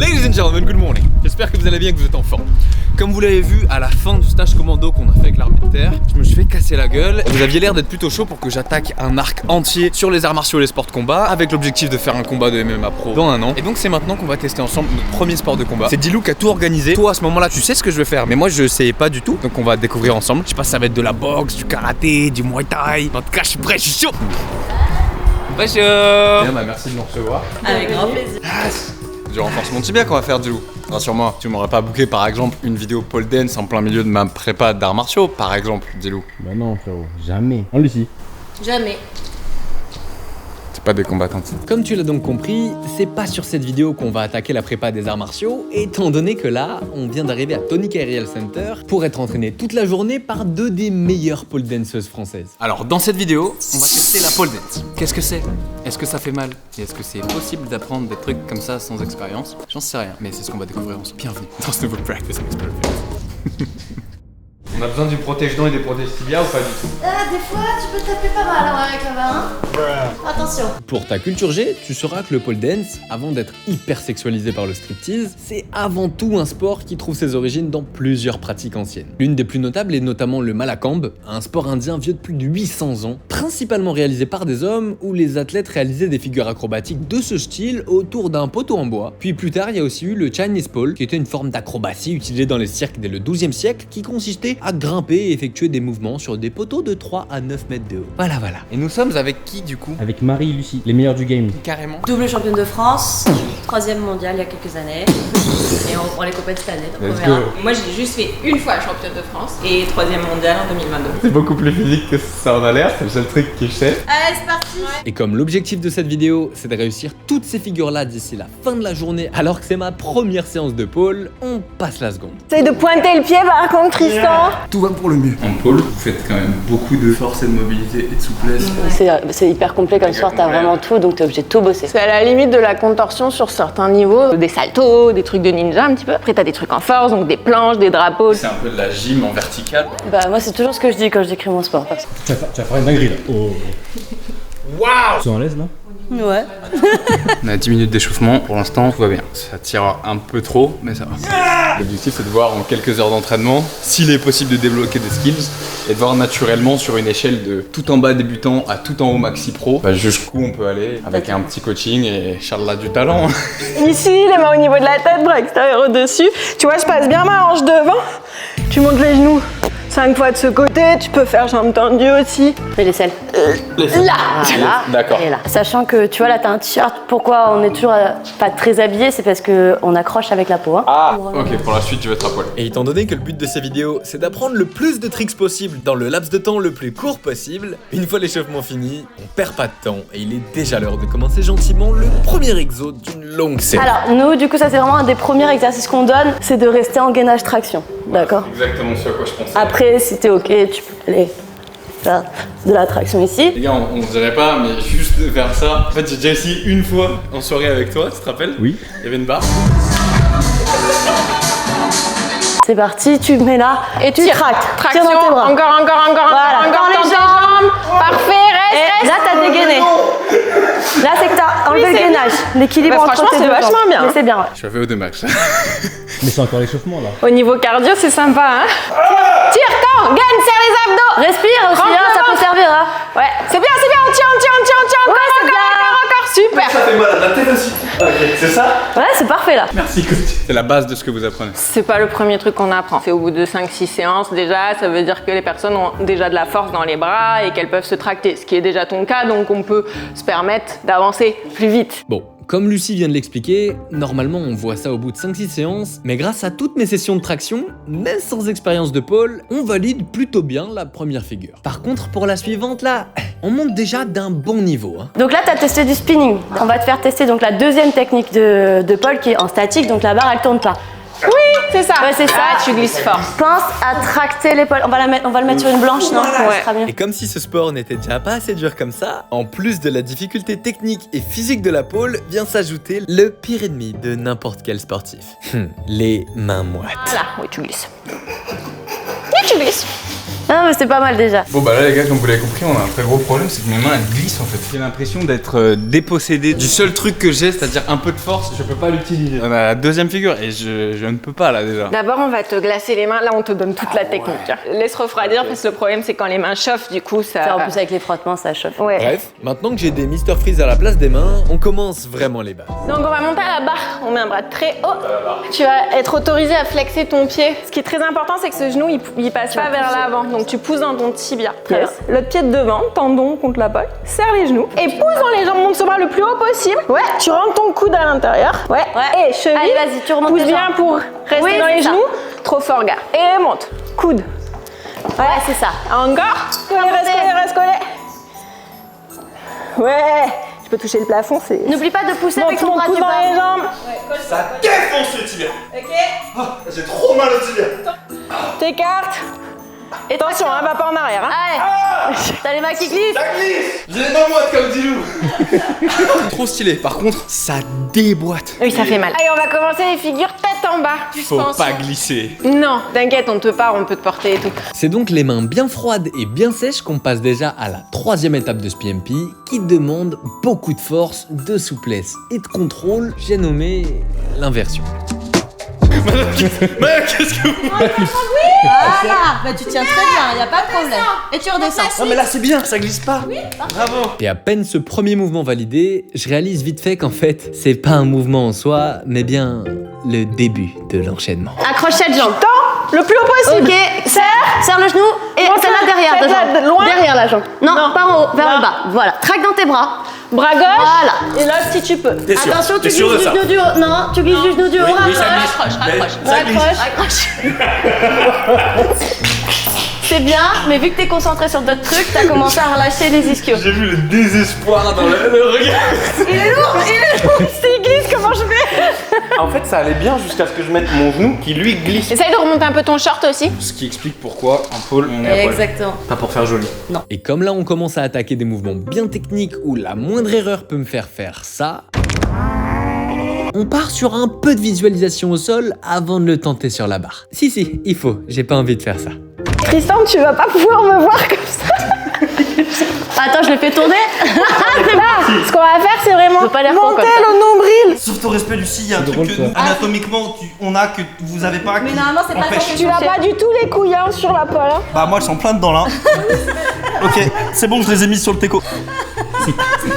Ladies and gentlemen, good morning. J'espère que vous allez bien, que vous êtes en forme. Comme vous l'avez vu à la fin du stage commando qu'on a fait avec l'armée de terre, je me suis fait casser la gueule. Vous aviez l'air d'être plutôt chaud pour que j'attaque un arc entier sur les arts martiaux et les sports de combat, avec l'objectif de faire un combat de MMA pro dans un an. Et donc c'est maintenant qu'on va tester ensemble notre premier sport de combat. C'est Dilou qui a tout organisé. Toi à ce moment-là tu sais ce que je vais faire, mais moi je sais pas du tout. Donc on va découvrir ensemble. Je sais pas si ça va être de la boxe, du karaté, du muay thai. En tout cas je suis prêt, je suis chaud. Bien, bah merci de nous recevoir. Avec grand plaisir. Du renforcement tibia qu'on va faire, Dilou. Rassure-moi, tu m'aurais pas booké par exemple une vidéo pole dance en plein milieu de ma prépa d'arts martiaux, par exemple, Dilou. Bah non frérot, jamais. En Lucie. Jamais. C'est pas des combattantes. Comme tu l'as donc compris, c'est pas sur cette vidéo qu'on va attaquer la prépa des arts martiaux, étant donné que là, on vient d'arriver à Tonic Aerial Center pour être entraîné toute la journée par deux des meilleures pole danseuses françaises. Alors dans cette vidéo, on va tester la pole dance. Qu'est-ce que c'est? Est-ce que ça fait mal? Et est-ce que c'est possible d'apprendre des trucs comme ça sans expérience? J'en sais rien, mais c'est ce qu'on va découvrir ensemble. Bienvenue dans ce nouveau Practice Makes Perfect. On a besoin du protège-dents et des protèges tibia ou pas du tout? Des fois, tu peux taper pas mal avec la main. Attention. Pour ta culture G, tu sauras que le pole dance, avant d'être hyper sexualisé par le striptease, c'est avant tout un sport qui trouve ses origines dans plusieurs pratiques anciennes. L'une des plus notables est notamment le Malakambh, un sport indien vieux de plus de 800 ans, principalement réalisé par des hommes où les athlètes réalisaient des figures acrobatiques de ce style autour d'un poteau en bois. Puis plus tard, il y a aussi eu le Chinese pole, qui était une forme d'acrobatie utilisée dans les cirques dès le XIIe siècle, qui consistait à grimper et effectuer des mouvements sur des poteaux de 3 à 9 mètres de haut. Voilà. Et nous sommes avec qui du coup? Avec Marie et Lucie, les meilleurs du game. Carrément. Double championne de France, 3e mondial il y a quelques années. Et on reprend les copains cette année, donc on Let's verra. go. Moi j'ai juste fait une fois championne de France et 3e mondial en 2022. C'est beaucoup plus physique que ça en a l'air, c'est le seul truc que je sais. Allez, c'est parti. Et comme l'objectif de cette vidéo, c'est de réussir toutes ces figures-là d'ici la fin de la journée, alors que c'est ma première séance de pole, on passe la seconde. Essaye de pointer le pied par contre, Tristan. Tout va pour le mieux. En pole, vous faites quand même beaucoup de force et de mobilité et de souplesse. C'est hyper complet comme sport, t'as vraiment tout, donc t'es obligé de tout bosser. C'est à la limite de la contorsion sur certains niveaux, des saltos, des trucs de ninja un petit peu. Après t'as des trucs en force, donc des planches, des drapeaux. C'est un peu de la gym en vertical. Bah moi c'est toujours ce que je dis quand je décris mon sport. Tu vas faire une dinguerie là. Oh. Waouh! Tu es en l'aise là? Ouais. On a 10 minutes d'échauffement, pour l'instant tout va bien. Ça tire un peu trop, mais ça va. L'objectif c'est de voir en quelques heures d'entraînement s'il est possible de débloquer des skills et de voir naturellement sur une échelle de tout en bas débutant à tout en haut maxi pro, jusqu'où on peut aller avec un petit coaching et Charles a du talent. Ici, les mains au niveau de la tête, bras extérieur au-dessus. Tu vois, je passe bien ma hanche devant. Tu montes les genoux 5 fois de ce côté, tu peux faire jambes tendues aussi. Fais les selles. Là. Voilà. D'accord. Et là. Sachant que tu vois là t'as un t-shirt, pourquoi on est toujours pas très habillé, c'est parce qu'on accroche avec la peau. Hein. Ah, ok, pour la suite tu vas être à poil. Et étant donné que le but de ces vidéos, c'est d'apprendre le plus de tricks possible dans le laps de temps le plus court possible, une fois l'échauffement fini, on perd pas de temps et il est déjà l'heure de commencer gentiment le premier exo d'une longue série. Alors nous du coup ça c'est vraiment un des premiers exercices qu'on donne, c'est de rester en gainage traction. D'accord. Exactement ce à quoi je pensais. Après si t'es ok, tu peux aller faire de la traction ici. Les gars, on dirait pas, mais juste de faire ça. En fait, j'ai déjà essayé une fois en soirée avec toi, tu te rappelles? Oui. Il y avait une barre. C'est parti, tu mets là et tu tractes. Traction, Tire dans tes bras. encore, Voilà, dans les tends tes jambes. Parfait, Et reste. là t'as dégainé. Là c'est que t'as enlevé le gainage. L'équilibre Bah, entre franchement, tes c'est deux vachement jambes. bien. Mais c'est bien, ouais. Je suis à VO2 max. Mais c'est encore l'échauffement là. Au niveau cardio, c'est sympa, hein. Tire, tends, gagne, serre les abdos. Respire aussi, hein, ça peut servir. Hein. Ouais, c'est bien, on tient, Ouais, c'est bien. encore, super. Ça fait mal à la tête aussi. Ok, c'est ça? Ouais, c'est parfait là. Merci, coach. C'est la base de ce que vous apprenez. C'est pas le premier truc qu'on apprend. C'est au bout de 5-6 séances déjà, ça veut dire que les personnes ont déjà de la force dans les bras et qu'elles peuvent se tracter, ce qui est déjà ton cas, donc on peut se permettre d'avancer plus vite. Bon, comme Lucie vient de l'expliquer, normalement on voit ça au bout de 5-6 séances, mais grâce à toutes mes sessions de traction, même sans expérience de pole, on valide plutôt bien la première figure. Par contre, pour la suivante là, on monte déjà d'un bon niveau. Hein. Donc là, tu as testé du spinning. On va te faire tester donc la deuxième technique de Paul qui est en statique, donc la barre elle tourne pas. Oui, c'est ça. Ouais, c'est ça. Ah, tu glisses fort. Pense à tracter l'épaule. On va le mettre sur une blanche, non? Ouais. Ça sera bien. Et comme si ce sport n'était déjà pas assez dur comme ça, en plus de la difficulté technique et physique de la pole, vient s'ajouter le pire ennemi de n'importe quel sportif. Les mains moites. Voilà, oui, tu glisses. Oui, tu glisses. Ah, Non, mais c'est pas mal déjà. Bon bah là les gars, comme vous l'avez compris, on a un très gros problème, c'est que mes mains elles glissent en fait. J'ai l'impression d'être dépossédé du seul truc que j'ai, c'est-à-dire un peu de force, je peux pas l'utiliser. On a la deuxième figure et je ne peux pas là déjà. D'abord, on va te glacer les mains. Là, on te donne toute la technique. Hein. Laisse refroidir parce que le problème, c'est quand les mains chauffent, du coup, ça. En plus, avec les frottements, ça chauffe. Ouais. Bref, maintenant que j'ai des Mr Freeze à la place des mains, on commence vraiment les bases. Donc, on va monter à la barre. On met un bras très haut. Tu vas être autorisé à flexer ton pied. Ce qui est très important, c'est que ce genou, il passe pas vers l'avant. Donc, tu pousses dans ton tibia. Très bien. L'autre pied de devant, tendon contre la polle. Serre les genoux et pousse dans les jambes. Monte ce bras le plus haut possible. Ouais. Tu rentres ton coude à l'intérieur. Ouais. Et cheville. Allez, vas-y, tu remontes Pousse les bien jambes. pour rester dans les c'est ça. genoux. Trop fort, gars. Et monte. Coude. Ouais, c'est ça. Encore. Reste collé. Ouais. Tu peux toucher le plafond, c'est. N'oublie pas de pousser avec ton bras coude du dans bas. les jambes. Ça défonce le tibia. Ok. J'ai trop mal au tibia. T'écartes. Et Attention, hein, va pas en arrière. Hein. Allez. T'as les mains qui glissent. Ça glisse. J'ai pas moi comme Dilou. Trop stylé, par contre, ça déboîte. Oui, ça fait mal. Allez, on va commencer les figures tête en bas. Faut pas glisser. Non, t'inquiète, on te part, on peut te porter et tout. C'est donc les mains bien froides et bien sèches qu'on passe déjà à la troisième étape de SPMP qui demande beaucoup de force, de souplesse et de contrôle. J'ai nommé l'inversion. Qu'est-ce que vous Voilà, bah tu tiens très bien, y a pas de problème. Et tu redescends. Non mais là c'est bien, ça glisse pas. Bravo. Et à peine ce premier mouvement validé, je réalise vite fait qu'en fait, c'est pas un mouvement en soi, mais bien le début de l'enchaînement. Accroche cette jambe. Le plus haut possible. Ok, serre le genou et Monte celle-là la- derrière. celle-là de jambe. loin. Derrière la jambe. Non, Non. pas en haut, vers Là. le bas. Voilà. Traque dans tes bras. Bras gauche. Voilà. Et l'autre si tu peux. T'es sûr? Attention, tu T'es glisses sûr de du ça? genou du haut. Non, tu glisses du genou du haut. Oui, ça Raccroche. glisse. Ça glisse. C'est bien, mais vu que t'es concentré sur d'autres trucs, t'as commencé à relâcher les ischios. J'ai vu le désespoir dans le regard. Il est lourd. S'il glisse, comment je fais? En fait, ça allait bien jusqu'à ce que je mette mon genou qui lui glisse. Essaye de remonter un peu ton short aussi. Ce qui explique pourquoi en pôle on est à poil. Exactement. Pas pour faire joli. Et comme là on commence à attaquer des mouvements bien techniques où la moindre erreur peut me faire faire ça, on part sur un peu de visualisation au sol avant de le tenter sur la barre. Si, il faut, j'ai pas envie de faire ça. Tristan, tu vas pas pouvoir me voir comme ça. Attends, je le fais tourner. Là, ce qu'on va faire, c'est vraiment Je veux pas l'air con monter comme ça. le nombril. Sauf au respect Lucie, il y a un C'est truc drôle, que ça. nous, anatomiquement on a que vous avez pas. Mais qui normalement, c'est pas empêche. ça que Tu l'as pas du tout les couilles hein, sur la poêle. Hein. Bah moi elles sont plein dedans là. Ok, c'est bon, je les ai mis sur le teco.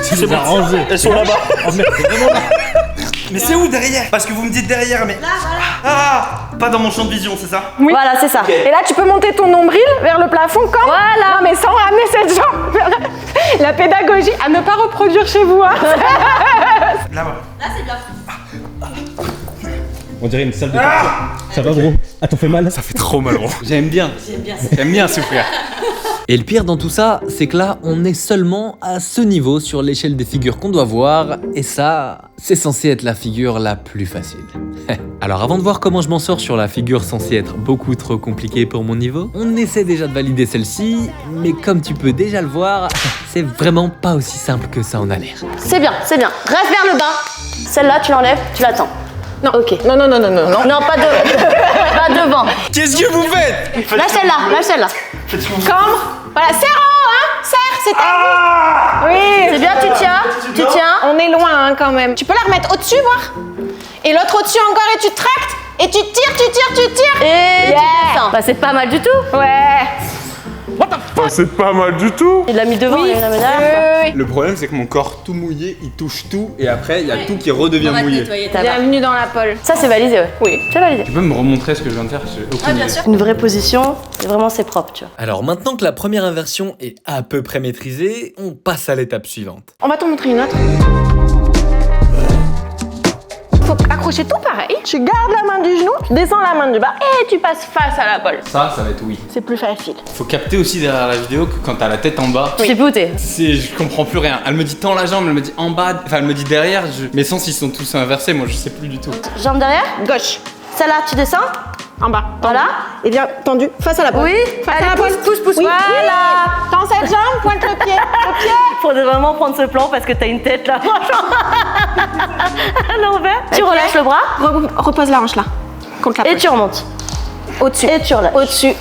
Tu les as rangés. Elles sont là-bas. Oh merde, c'est vraiment là. Mais c'est où derrière? Parce que vous me dites derrière, mais. Là, voilà. Ah, pas dans mon champ de vision, c'est ça? Oui. Voilà, c'est ça. Et là, tu peux monter ton nombril vers le plafond quand Voilà. Non, mais sans ramener cette jambe vers la pédagogie à ne pas reproduire chez vous. Hein. Là-bas. Là, c'est bien. On dirait une salle de torture. Ça va gros? Ah t'en fais mal? Ça fait trop mal, gros. J'aime bien. J'aime bien souffrir. Et le pire dans tout ça, c'est que là, on est seulement à ce niveau sur l'échelle des figures qu'on doit voir, et ça, c'est censé être la figure la plus facile. Alors avant de voir comment je m'en sors sur la figure censée être beaucoup trop compliquée pour mon niveau, on essaie déjà de valider celle-ci, mais comme tu peux déjà le voir, c'est vraiment pas aussi simple que ça en a l'air. C'est bien, c'est bien. Reste vers le bas. Celle-là, tu l'enlèves, tu l'attends. Non. Ok. Non. Non, pas devant. Qu'est-ce que vous faites? Lâche celle-là. Cambre. Voilà, serre en haut, hein. Serre, c'est à vous. Oui. C'est bien, tu tiens. On est loin hein, quand même. Tu peux la remettre au-dessus, voir. Et l'autre au-dessus encore, et tu tractes. Et tu tires. Et Yeah. tu descends. Bah, c'est pas mal du tout. Ouais. C'est pas mal du tout. Il l'a mis devant, il l'a mis derrière. Oui. Le problème c'est que mon corps tout mouillé, il touche tout et après il y a tout qui redevient On va te mouillé. nettoyer ta barre. Bienvenue dans la pole. Ça, c'est validé, ouais. Oui. C'est validé. Tu peux me remontrer ce que je viens de faire? J'ai aucune Ouais, bien idée. sûr. Une vraie position, c'est vraiment c'est propre, tu vois. Alors maintenant que la première inversion est à peu près maîtrisée, on passe à l'étape suivante. On va t'en montrer une autre. Faut accrocher tout pareil. Tu gardes la main du genou, tu descends la main du bas et tu passes face à la pole. Ça va être oui. C'est plus facile. Faut capter aussi derrière la vidéo que quand t'as la tête en bas, Tu sais plus où t'es. je comprends plus rien. Elle me dit tends la jambe, elle me dit en bas, enfin elle me dit derrière. Mes sens ils sont tous inversés, moi je sais plus du tout. Jambe derrière. Gauche. Celle-là, tu descends. En bas. Voilà. Et bien tendu, face à la pole. Oui. Face Allez, à la pole. pousse. Oui. Voilà. Tends cette jambe, pointe le pied. Le pied. Faut vraiment prendre ce plan parce que t'as une tête là. À l'envers. Tu relâches le bras Repose la hanche là. Contre la et pole. tu remontes. Au-dessus. Et tu relâches. Au-dessus. Ouais,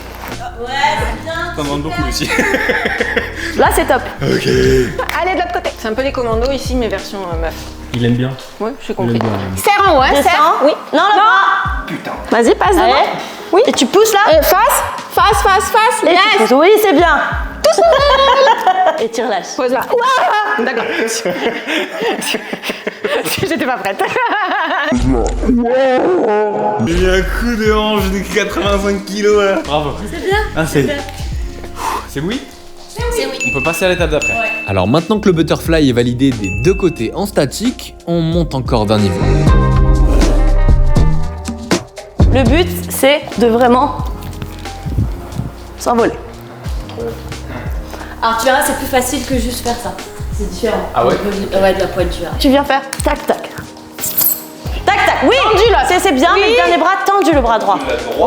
c'est bien. T'en demandes beaucoup, Lucie. Là, c'est top. Allez, de l'autre côté. C'est un peu les commandos ici, mais version meuf. Il aime bien. Oui, j'ai Il compris. aime bien. Serre en haut, hein, Descends. serre. Oui. Non, le bras. Putain. Vas-y, passe devant. Allez. Oui. Et tu pousses là. Face. Et tu Yes. pousses. Oui, c'est bien. Et tu relâches. Pose là. D'accord. J'étais pas prête. J'ai mis un coup de hanche de 85 kilos là. Bravo. C'est bien. Ah, c'est oui. C'est oui. On peut passer à l'étape d'après. Alors maintenant que le butterfly est validé des deux côtés en statique, on monte encore d'un niveau. Le but, c'est de vraiment s'envoler. Alors tu verras, c'est plus facile que juste faire ça. C'est différent. Ah ouais? Ouais, de la pointure. Tu viens faire tac tac. Tac tac. Oui. Tendu là. C'est bien. Oui. Mais le dernier bras tendu, le bras droit.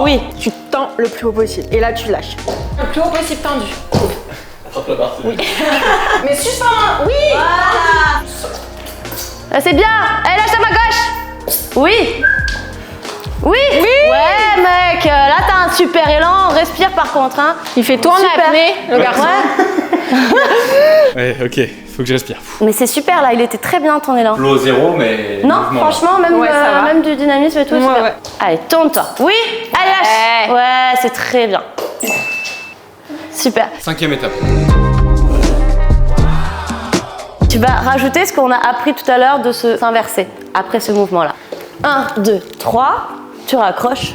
Oui. Tu tends le plus haut possible. Et là, tu lâches. Le plus haut possible tendu. Oui. Mais suspends. Oui. Là, c'est bien. Allez, lâche ta main gauche. Oui. Oui. Ouais, mec. Là, t'as un super élan. Respire par contre. Hein. Il fait tout en Super. apnée, le garçon. Ouais, ok. Faut que je respire. Mais c'est super là. Il était très bien ton élan. Flow zéro, mais. Non, franchement, même, Ouais, ça va. même du dynamisme et tout. Ouais, super. ouais. Allez, tourne-toi. Oui. Allez, lâche. Ouais, c'est très bien. Super. 5e étape. Tu vas rajouter ce qu'on a appris tout à l'heure de s'inverser après ce mouvement-là. 1, 2, 3, tu raccroches.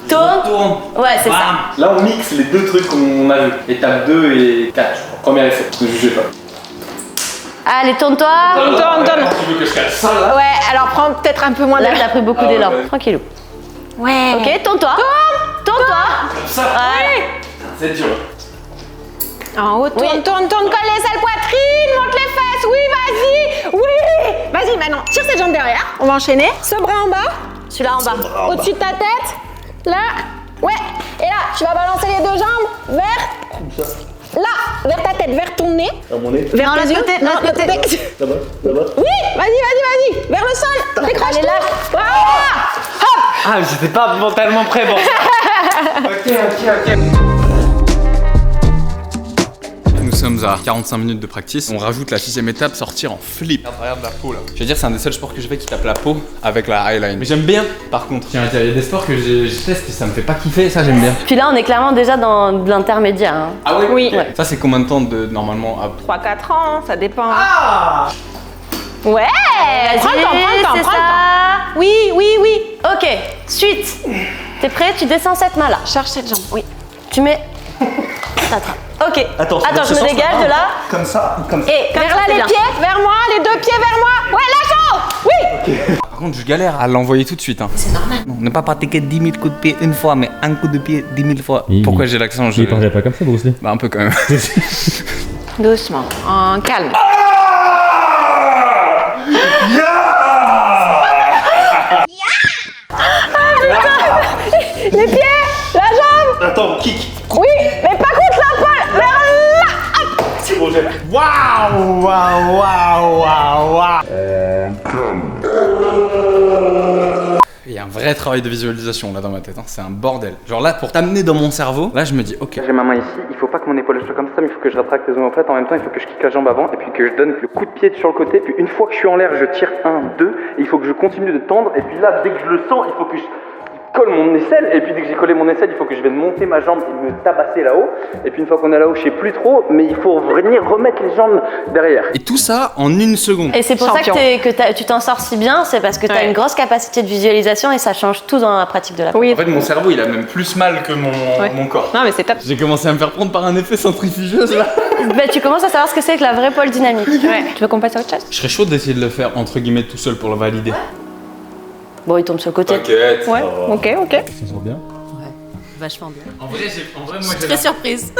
Tourne. Ouais, c'est ça. Là, on mixe les deux trucs qu'on a vu. Étape 2 et 4, je crois. Premier essai. Ne jugez pas. Allez, tourne-toi. Tourne. Tu veux que je casse ça là? Ouais, alors prends peut-être un peu moins Là, d'air. t'as pris beaucoup d'élan. Tranquillou. Ouais. Ok, tourne-toi. Tourne-toi. Ça. Ouais. C'est dur. En haut, tourne, Oui. tourne, colle les ailes poitrine, monte les fesses, oui, vas-y, oui. Vas-y, maintenant, tire cette jambe derrière, on va enchaîner. Ce bras en bas, Celui-là en bas. au-dessus de ta tête, là, ouais. Et là, tu vas balancer les deux jambes vers, là, vers ta tête, vers ton nez. Vers tes yeux. Non, le côté. Oui, vas-y, vers le sol, décroche. Allez, lâche. Voilà. Hop. Ah, j'étais pas mentalement prêt pour ça. Ok. Nous sommes à 45 minutes de practice. On rajoute la 6e étape, sortir en flip. Regarde la peau là. Je veux dire, c'est un des seuls sports que je fais qui tape la peau avec la highline. Mais j'aime bien, par contre. Tiens, il y a des sports que je teste et ça me fait pas kiffer, ça j'aime bien. Puis là, on est clairement déjà dans de l'intermédiaire. Hein. Ah oui? Oui. Ok. Ça, c'est combien de temps de normalement à... 3-4 ans, ça dépend. Ouais. Prends le temps, c'est prends le temps. ça. Oui. Ok, suite. T'es prêt? Tu descends cette main-là. Cherche cette jambe, oui. Tu mets. T'attrapes. Ok. Attends, je me dégage de là. Comme ça ou comme ça? Et Vers là, les pieds, vers moi, les deux pieds vers moi. Ouais, lâche-en. Oui. Par contre, je galère à l'envoyer tout de suite. Hein. C'est normal. Non, ne pas pratiquer 10 000 coups de pied une fois, mais un coup de pied 10 000 fois. Pourquoi j'ai l'accent? Il parlait pas comme ça, Bruce Lee. Bah un peu quand même. Doucement, en calme. Les pieds, la jambe. Attends, kick. Oui, mais pas contre l'épaule. Vers là. Hop. C'est bon, j'ai. Il y a un vrai travail de visualisation là dans ma tête, hein. C'est un bordel. Genre là, pour t'amener dans mon cerveau, là je me dis, ok. J'ai ma main ici, il faut pas que mon épaule soit comme ça, mais il faut que je rétracte les omoplates. En même temps, il faut que je kick la jambe avant et puis que je donne le coup de pied sur le côté. Puis une fois que je suis en l'air, je tire 1, 2 et il faut que je continue de tendre. Et puis là, dès que je le sens, il faut que je colle mon aisselle. Et puis dès que j'ai collé mon aisselle, il faut que je vienne monter ma jambe et me tabasser là-haut. Et puis une fois qu'on est là-haut, je sais plus trop, mais il faut venir remettre les jambes derrière. Et tout ça en une seconde. Et c'est pour Champion. ça que tu t'en sors si bien, c'est parce que tu as Ouais. une grosse capacité de visualisation et ça change tout dans la pratique de la Oui. En fait, mon cerveau il a même plus mal que mon corps. Non, mais c'est top. J'ai commencé à me faire prendre par un effet centrifugeuse là. Bah, tu commences à savoir ce que c'est que la vraie pole dynamique. Ouais. Tu veux qu'on passe à autre chose? Je serais chaud d'essayer de le faire entre guillemets tout seul pour le valider. Bon, il tombe sur le côté. T'inquiète. Ouais, ok. Ça sort bien. Vachement bien. En vrai, moi Très surprise.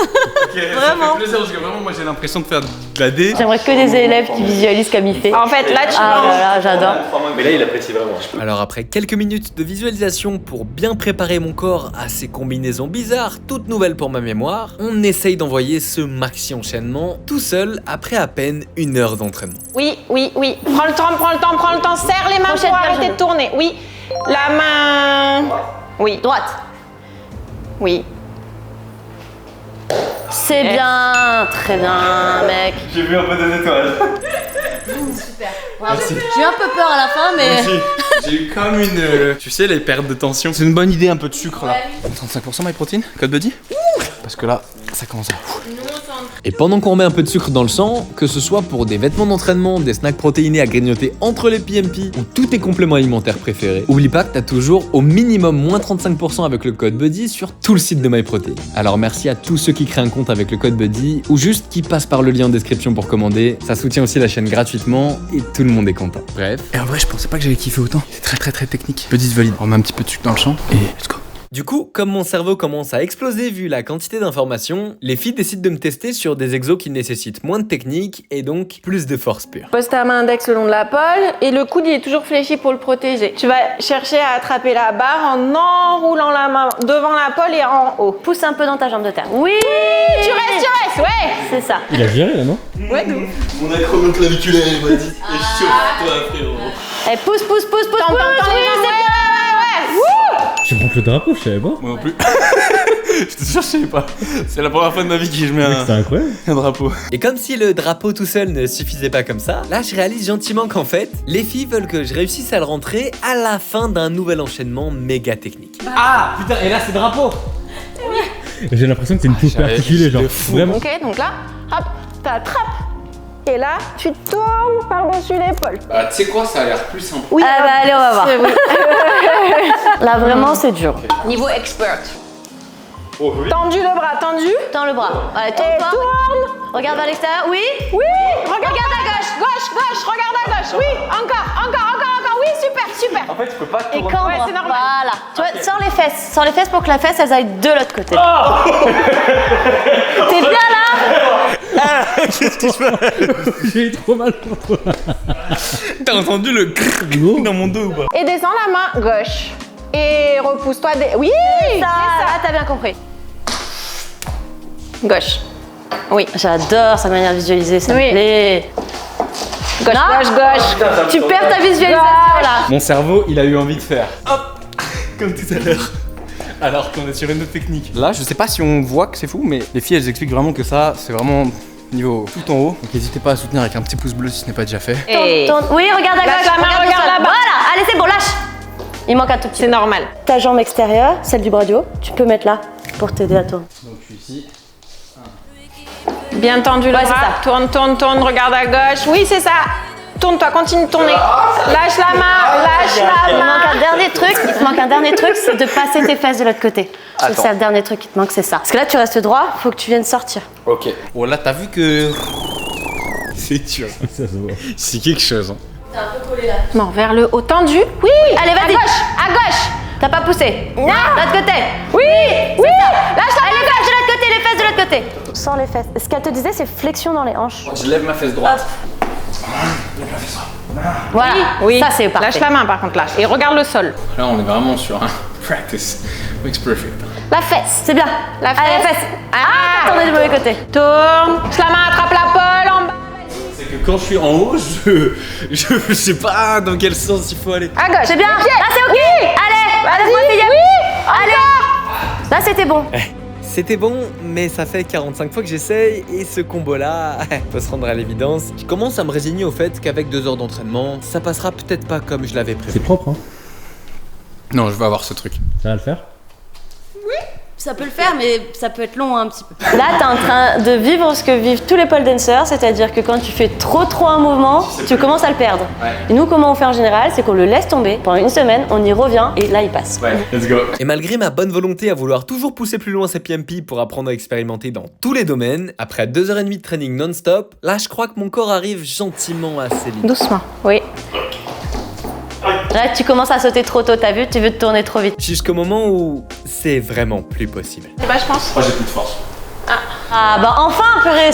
Vraiment. Plaisir parce que vraiment, moi j'ai l'impression de faire de la D. J'aimerais que des élèves qui visualisent comme il fait. En fait, là, tu Ah là là, j'adore. Mais là, il apprécie vraiment. Alors après quelques minutes de visualisation pour bien préparer mon corps à ces combinaisons bizarres, toutes nouvelles pour ma mémoire, on essaye d'envoyer ce maxi enchaînement tout seul après à peine 1 heure d'entraînement. Oui. Prends le temps. Serre les mains Prochaine pour arrêter version. de tourner. Oui. La main. Oui. Droite. Oui. C'est bien, très bien, mec. J'ai vu un peu des étoiles. J'ai eu un peu peur à la fin, mais. J'ai eu comme une. Tu sais, les pertes de tension. C'est une bonne idée, un peu de sucre là. 35% MyProtein, code buddy. Parce que là, ça commence à. Et pendant qu'on remet un peu de sucre dans le sang, que ce soit pour des vêtements d'entraînement, des snacks protéinés à grignoter entre les PMP ou tous tes compléments alimentaires préférés, oublie pas que t'as toujours au minimum moins 35% avec le code BUDDY sur tout le site de MyProtein. Alors merci à tous ceux qui créent un compte avec le code BUDDY ou juste qui passent par le lien en description pour commander. Ça soutient aussi la chaîne gratuitement et tout le monde est content. Bref. Et en vrai, je pensais pas que j'allais kiffer autant. C'est très technique. Buddy se valide. On met un petit peu de sucre dans le champ et let's go. Du coup, comme mon cerveau commence à exploser vu la quantité d'informations, les filles décident de me tester sur des exos qui nécessitent moins de technique et donc plus de force pure. Pose ta main index le long de la pole et le coude il est toujours fléchi pour le protéger. Tu vas chercher à attraper la barre en enroulant la main devant la pole et en haut. Pousse un peu dans ta jambe de terre. Oui, Tu restes, ouais. c'est ça. Il a géré là, non? Ouais, de ouf. Mon acromètre claviculaire, il m'a dit. Et chauffe-toi, frérot. Et pousse, oui, c'est bien. Tu montes le drapeau, je savais pas. Moi non plus. Je te jure, je savais pas. C'est la première fois de ma vie que je mets C'est incroyable. un drapeau. Et comme si le drapeau tout seul ne suffisait pas comme ça, là je réalise gentiment qu'en fait, les filles veulent que je réussisse à le rentrer à la fin d'un nouvel enchaînement méga technique. Ah putain, et là c'est drapeau. J'ai l'impression que c'est une poupée articulée, genre. Vraiment. Ok, donc là, hop, t'attrapes. Et là, tu tournes par-dessus l'épaule. Bah tu sais quoi, ça a l'air plus simple. Oui, Ah bah allez, on va voir. Là vraiment c'est dur. Niveau expert. Tendu le bras, tendu. Tends le bras. Allez, Et tourne-toi. tourne. Regarde vers l'extérieur. Oui. Oui, regarde à gauche, regarde à gauche. Oui, encore. Oui, super. En fait, tu peux pas Et cambre. Ouais, c'est normal. Voilà. Tu vois, sors les fesses pour que la fesse elles aillent de l'autre côté. T'es bien là? J'ai eu trop mal pour toi. T'as entendu le crrr dans mon dos ou pas? Et descends la main gauche. Et repousse-toi. Oui, Ça, là t'as bien compris. Gauche. Oui. J'adore sa manière de visualiser, ça me Oui. plaît. Gauche. Tu perds ta visualisation là. Mon cerveau, il a eu envie de faire hop, comme tout à l'heure. Alors qu'on est sur une autre technique. Là, je sais pas si on voit que c'est fou, mais les filles, elles expliquent vraiment que ça, c'est vraiment niveau tout en haut. Donc n'hésitez pas à soutenir avec un petit pouce bleu si ce n'est pas déjà fait. Et Tourne. Oui, regarde à Lâche gauche. la main, au regarde sol. là-bas. Voilà, allez c'est bon, lâche. Il manque un tout petit c'est peu. normal. Ta jambe extérieure, celle du bras du haut, tu peux mettre là pour t'aider à tourner. Donc je suis ici. Bien tendu le Ouais, c'est bras. ça. Tourne, regarde à gauche. Oui, c'est ça. Tourne-toi, continue de tourner. Lâche la main, Il te manque un dernier truc, c'est de passer tes fesses de l'autre côté. C'est ça le dernier truc qui te manque, c'est ça. Parce que là tu restes droit, faut que tu viennes sortir. Ok. Bon, là, t'as vu que. C'est dur. Ça se voit. C'est quelque chose. Bon, vers le haut, tendu. Oui, Allez, vas-y. à gauche. T'as pas poussé. Non. L'autre côté. Oui, Lâche la main gauche de l'autre côté, les fesses de l'autre côté. Sors les fesses. Ce qu'elle te disait, c'est flexion dans les hanches. Je lève ma fesse droite. Voilà. Oui. Ça c'est parfait. Lâche la main par contre, lâche. Et regarde le sol. Là, on est vraiment sur un practice makes perfect. La fesse, c'est bien. La Allez, la fesse. fesse. Ah, tournez du mauvais côté. Tourne. Lâche la main, attrape la pole en bas. C'est que quand je suis en haut, je sais pas dans quel sens il faut aller. À gauche. C'est bien. Les pieds. Là c'est ok. Allez, Vas-y. fille. Oui. Allez. Là c'était bon. C'était bon, mais ça fait 45 fois que j'essaye et ce combo-là, faut se rendre à l'évidence. Je commence à me résigner au fait qu'avec 2 heures d'entraînement, ça passera peut-être pas comme je l'avais prévu. C'est propre, hein. Non, je veux avoir ce truc. Ça va le faire? Ça peut le faire, mais ça peut être long un petit peu. Là, t'es en train de vivre ce que vivent tous les pole dancers, c'est-à-dire que quand tu fais trop un mouvement, tu commences à le perdre. Ouais. Et nous, comment on fait en général, c'est qu'on le laisse tomber pendant une semaine, on y revient et là, il passe. Ouais, let's go. Et malgré ma bonne volonté à vouloir toujours pousser plus loin ces PMP pour apprendre à expérimenter dans tous les domaines, après 2h30 de training non-stop, là je crois que mon corps arrive gentiment à ses limites. Doucement. Oui. Là, tu commences à sauter trop tôt, t'as vu, tu veux te tourner trop vite. Jusqu'au moment où c'est vraiment plus possible. Bah, je pense. Moi, j'ai plus de force. Ah bah enfin, purée.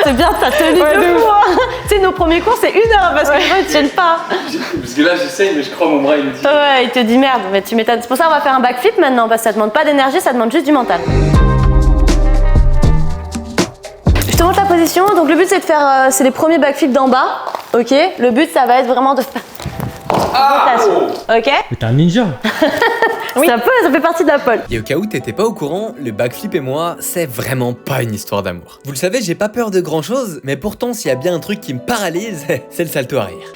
C'est bien, t'as tenu deux fois. Tu sais, nos premiers cours, c'est 1 heure parce que les gens, ils tiennent pas. Parce que là, j'essaye, mais je crois mon bras, il me dit. Ouais, il te dit merde, mais tu m'étonnes. C'est pour ça qu'on va faire un backflip maintenant, parce que ça demande pas d'énergie, ça demande juste du mental. Je te montre la position, donc le but c'est de faire, c'est les premiers backflips d'en bas, ok? Le but ça va être vraiment de faire rotation. Ok? Mais t'es un ninja. Oui. Ça fait partie de la pole. Et au cas où t'étais pas au courant, le backflip et moi, c'est vraiment pas une histoire d'amour. Vous le savez, j'ai pas peur de grand chose, mais pourtant s'il y a bien un truc qui me paralyse, c'est le salto arrière.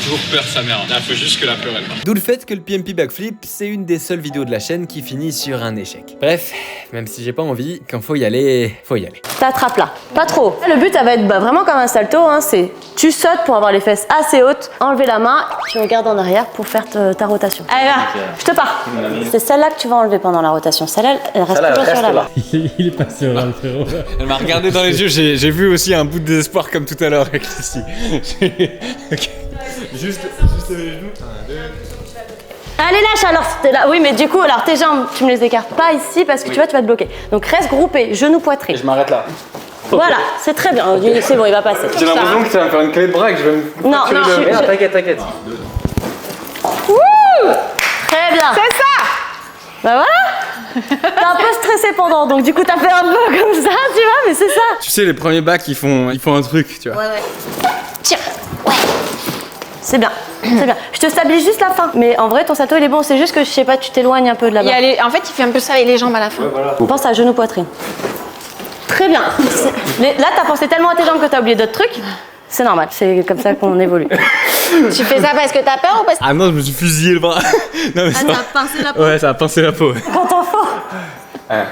Toujours peur sa mère, il faut juste que la peur elle parte. D'où le fait que le PMP Backflip, c'est une des seules vidéos de la chaîne qui finit sur un échec. Bref, même si j'ai pas envie, quand faut y aller, faut y aller. T'attrapes là, pas trop. Le but, ça va être vraiment comme un salto, hein, c'est tu sautes pour avoir les fesses assez hautes, enlever la main, tu regardes en arrière pour faire ta rotation. Allez, va, je te pars. C'est celle-là que tu vas enlever pendant la rotation. Celle-là, elle reste toujours sur la barre. Il est pas serein, le frérot. Elle m'a regardé dans les yeux, j'ai vu aussi un bout de désespoir comme tout à l'heure avec Lucie. Ok. Juste les genoux. Allez, lâche alors, c'était là. Oui, mais du coup, alors tes jambes, tu me les écartes pas ici parce que tu vas te bloquer. Donc reste groupé, genou poitrine. Et je m'arrête là. Voilà, c'est très bien. C'est bon, il va passer. J'ai l'impression que ça va me faire une clé de bras et que je vais me. Non, T'inquiète. Très bien. C'est ça! Bah voilà. T'es un peu stressé pendant, donc du coup t'as fait un peu comme ça, tu vois, mais c'est ça. Tu sais, les premiers bacs, ils font un truc, tu vois. Ouais. Tiens, ouais. C'est bien, c'est bien. Je te stabilise juste la fin. Mais en vrai, ton salto il est bon, c'est juste que je sais pas, tu t'éloignes un peu de là-bas. En fait, il fait un peu ça avec les jambes à la fin. Pense à genou poitrine. Très bien. Là, t'as pensé tellement à tes jambes que t'as oublié d'autres trucs. C'est normal, c'est comme ça qu'on évolue. Tu fais ça parce que t'as peur ou parce que... Ah non, je me suis fusillé le bras. Non, mais t'as pincé la peau. Ouais, ça a pincé la peau. Quand t'en faut. 1,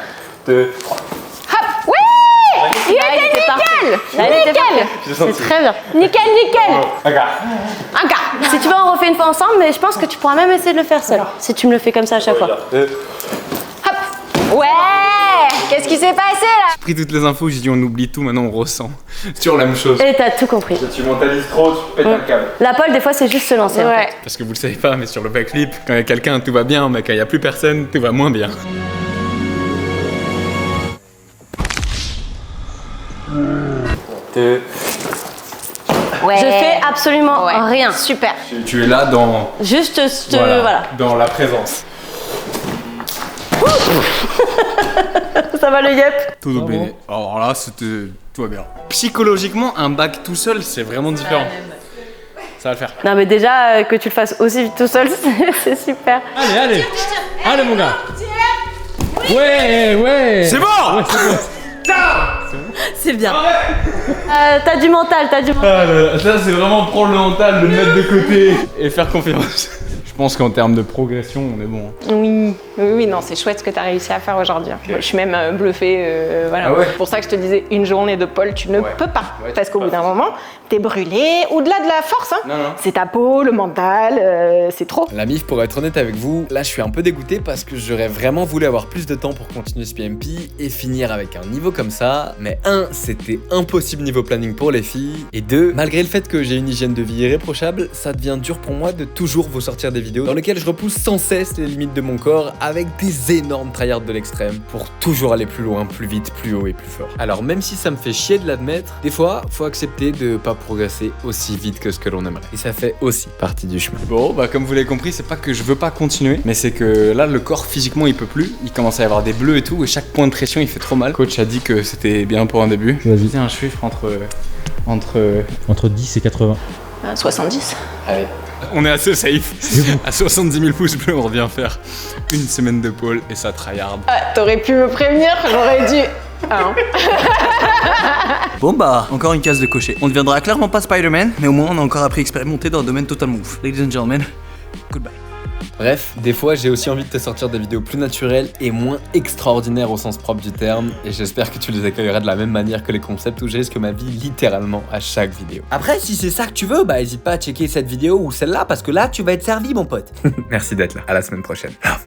2, 3. Hop! Oui! Il était nickel! C'est très bien. Nickel! Un quart. Un quart. Si tu veux, on refait une fois ensemble, mais je pense que tu pourras même essayer de le faire seul. Si tu me le fais comme ça à chaque fois. Hop! Ouais! Qu'est-ce qui s'est passé là? J'ai pris toutes les infos, j'ai dit on oublie tout, maintenant on ressent. C'est toujours la même chose. Et t'as tout compris. Tu mentalises trop, tu pètes un câble. La pole, des fois, c'est juste se lancer. En fait. Parce que vous le savez pas, mais sur le backflip, quand il y a quelqu'un, tout va bien, mais quand il y a plus personne, tout va moins bien. Ouais. Je fais absolument rien. Super. Tu es là dans... Juste, voilà. Dans la présence. Ça va le yep? Tout bien. Alors là, tout va bien. Psychologiquement, un bac tout seul, c'est vraiment différent. Ça va le faire. Non mais déjà, que tu le fasses aussi vite tout seul, c'est super. Allez mon gars. Ouais. C'est bon. Ouais, c'est bon. C'est bien. T'as du mental, Ah là, ça c'est vraiment prendre le mental, le mettre de côté et faire confiance. Je pense qu'en termes de progression, on est bon. Oui, non, c'est chouette ce que tu as réussi à faire aujourd'hui. Okay. Moi, je suis même bluffée. Voilà. Ah ouais. C'est pour ça que je te disais, une journée de pole, tu ne peux pas. Parce qu'au bout d'un moment, t'es brûlé. Au-delà de la force, hein. Non. C'est ta peau, le mental, c'est trop. La MIF, pour être honnête avec vous, là je suis un peu dégoûté parce que j'aurais vraiment voulu avoir plus de temps pour continuer ce PMP et finir avec un niveau comme ça. Mais 1, c'était impossible niveau planning pour les filles. Et 2, malgré le fait que j'ai une hygiène de vie irréprochable, ça devient dur pour moi de toujours vous sortir des vidéos dans lesquelles je repousse sans cesse les limites de mon corps avec des énormes tryhards de l'extrême pour toujours aller plus loin, plus vite, plus haut et plus fort. Alors même si ça me fait chier de l'admettre, des fois, faut accepter de pas progresser aussi vite que ce que l'on aimerait. Et ça fait aussi partie du chemin. Bon, bah comme vous l'avez compris, c'est pas que je veux pas continuer, mais c'est que là, le corps physiquement, il peut plus. Il commence à y avoir des bleus et tout, et chaque point de pression, il fait trop mal. Le coach a dit que c'était bien pour un début. Vas-y. C'est un chiffre entre 10 et 80. 70. Allez. On est assez safe. À 70 000 pouces bleus, on revient faire une semaine de pole et ça tryhard. T'aurais pu me prévenir, j'aurais dû. Bon bah, encore une case de cocher. On ne deviendra clairement pas Spider-Man, mais au moins on a encore appris à expérimenter dans le domaine Total Move. Ladies and gentlemen, goodbye. Bref, des fois j'ai aussi envie de te sortir des vidéos plus naturelles et moins extraordinaires au sens propre du terme, et j'espère que tu les accueilleras de la même manière que les concepts où je risque ma vie littéralement à chaque vidéo. Après, si c'est ça que tu veux, bah n'hésite pas à checker cette vidéo ou celle-là parce que là tu vas être servi mon pote. Merci d'être là, à la semaine prochaine.